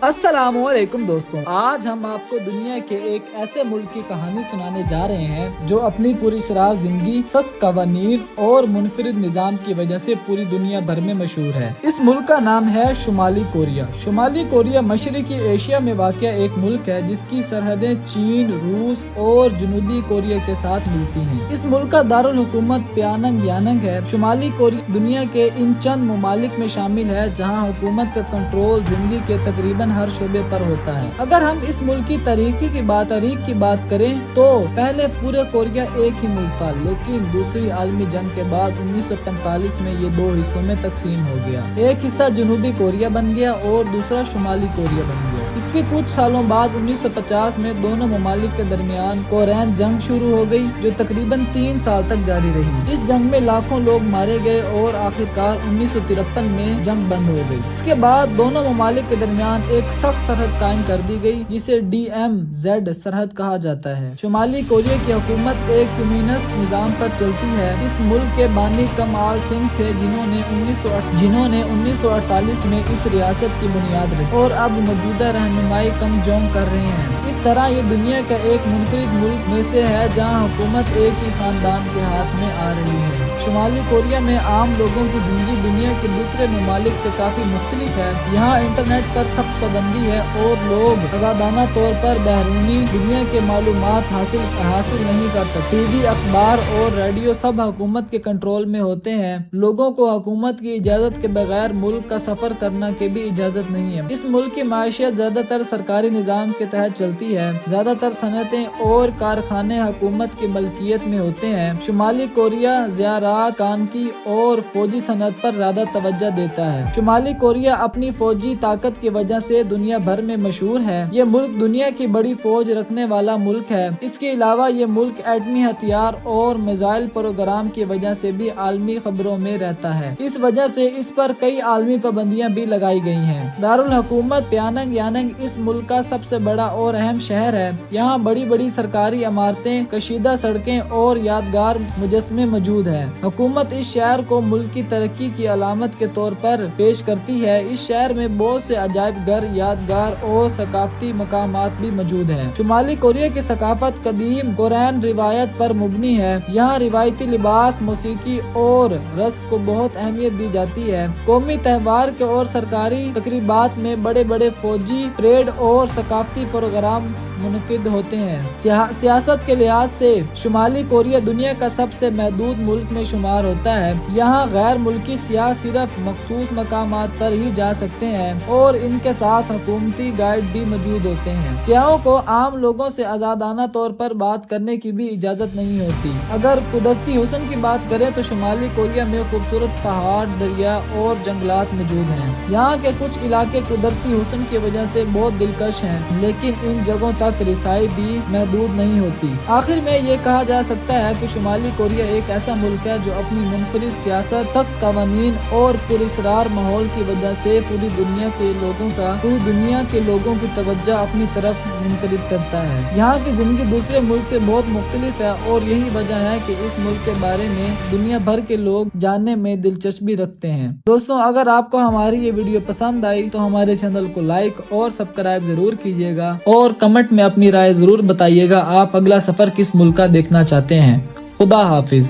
अस्सलामुअलैकुम दोस्तों, आज हम आपको दुनिया के एक ऐसे मुल्क की कहानी सुनाने जा रहे हैं जो अपनी पूरी शराब जिंदगी, सख्त कवानीन और मुनफरिद निज़ाम की वजह से पूरी दुनिया भर में मशहूर है। इस मुल्क का नाम है शुमाली कोरिया। शुमाली कोरिया मशरकी एशिया में वाक़या एक मुल्क है जिसकी सरहदें चीन, रूस और जनूबी कोरिया के साथ मिलती हैं। इस मुल्क का दारुल हुकूमत प्यानंग यांग है। शुमाली कोरिया दुनिया के इन चंद ममालिक में शामिल है जहाँ हुकूमत का कंट्रोल जिंदगी के तकरीबन हर शोबे पर होता है। अगर हम इस मुल्क की तारीख की बात करें तो पहले पूरे कोरिया एक ही मुल्क था, लेकिन दूसरी आलमी जंग के बाद 1945 में ये दो हिस्सों में तकसीम हो गया। एक हिस्सा जनूबी कोरिया बन गया और दूसरा शुमाली कोरिया बन गया। इसके कुछ सालों बाद 1950 में दोनों ममालिक के दरमियान कोरियन जंग शुरू हो गई, जो तकरीबन 3 साल तक जारी रही। इस जंग में लाखों लोग मारे गए और आखिरकार 1953 में जंग बंद हो गई। इसके बाद दोनों ममालिक के दरमियान एक सख्त सरहद कायम कर दी गई, जिसे DMZ सरहद कहा जाता है। शुमाली कोरिया की हुकूमत एक कम्युनिस्ट निज़ाम पर चलती है। इस मुल्क के बानी कमाल सिंह थे, जिन्होंने 1948 में इस रियासत की बुनियाद रखी और अब मौजूदा रहनुमाई कम जोंग कर रहे हैं। इस तरह ये दुनिया का एक मुनफरिद मुल्क में से है जहाँ हुकूमत एक ही खानदान के हाथ में आ रही है। शुमाली कोरिया में आम लोगों की जिंदगी दुनिया के दूसरे ममालिक से काफी मुख्तलिफ है। यहाँ इंटरनेट पर सख्त पाबंदी है और लोग आज़ादाना तौर पर बैरूनी दुनिया के मालूमात हासिल नहीं कर सकते। टीवी, अखबार और रेडियो सब हुकूमत के कंट्रोल में होते हैं। लोगों को हुकूमत की इजाजत के बगैर मुल्क का सफर करना की भी इजाजत नहीं है। इस मुल्क की माशियत ज्यादातर सरकारी निज़ाम के तहत चलती है। ज्यादातर सनतें और कारखाने हुकूमत की मलकियत में होते हैं। शुमाली कोरिया ज़ियारात, कानकी और फौजी सनत पर ज्यादा तवज्जो देता है। शुमाली कोरिया अपनी फौजी ताकत की वजह से दुनिया भर में मशहूर है। ये मुल्क दुनिया की बड़ी फौज रखने वाला मुल्क है। इसके अलावा ये मुल्क एटमी हथियार और मिसाइल प्रोग्राम की वजह से भी आलमी खबरों में रहता है। इस वजह से इस पर कई आलमी पाबंदियां भी लगाई गई हैं। दारुल हुकूमत प्यानंग यांग इस मुल्क का सबसे बड़ा और अहम शहर है। यहाँ बड़ी बड़ी सरकारी इमारतें, कशीदा सड़कें और यादगार मुजस्मे मौजूद है। हुकूमत इस शहर को मुल्क की तरक्की की अलामत के तौर पर पेश करती है। इस शहर में बहुत से अजायब घर, यादगार और सकाफती मकामात भी मौजूद हैं। शुमाली कोरिया की सकाफत कदीम कोरियन रिवायत पर मुबनी है। यहाँ रिवायती लिबास, मौसीकी और रस्म को बहुत अहमियत दी जाती है। कौमी त्योहार के और सरकारी तकरीबात में बड़े बड़े फौजी परेड और सकाफती प्रोग्राम मुनकिद होते हैं। सियासत के लिहाज से शुमाली कोरिया दुनिया का सबसे महदूद मुल्क में शुमार होता है। यहाँ गैर मुल्की सियाह सिर्फ मखसूस मकामात पर ही जा सकते हैं और इनके साथ हुकूमती गाइड भी मौजूद होते हैं। सियाहों को आम लोगों से आजादाना तौर पर बात करने की भी इजाजत नहीं होती। अगर कुदरती हुस्न की बात करें तो शुमाली कोरिया में खूबसूरत पहाड़, दरिया और जंगलात मौजूद हैं। यहाँ के कुछ इलाके कुदरती हुस्न की वजह से बहुत दिलकश हैं, लेकिन इन जगहों तक रिसाई भी महदूद नहीं होती। आखिर में ये कहा जा सकता है कि शुमाली कोरिया एक ऐसा मुल्क है जो अपनी मुनफरिद सियासत, सख्त कवानीन और पुरअसरार माहौल की वजह से पूरी दुनिया के लोगों की तवज्जो अपनी तरफ मुनकरिद करता है। यहाँ की जिंदगी दूसरे मुल्क से बहुत मुख्तलिफ है और यही वजह है कि इस मुल्क के बारे में दुनिया भर के लोग जानने में दिलचस्पी रखते हैं। दोस्तों, अगर आपको हमारी ये वीडियो पसंद आई तो हमारे चैनल को लाइक और सब्सक्राइब जरूर कीजिएगा और कमेंट में अपनी राय जरूर बताइएगा आप अगला सफर किस मुल्क का देखना चाहते हैं। खुदा हाफिज।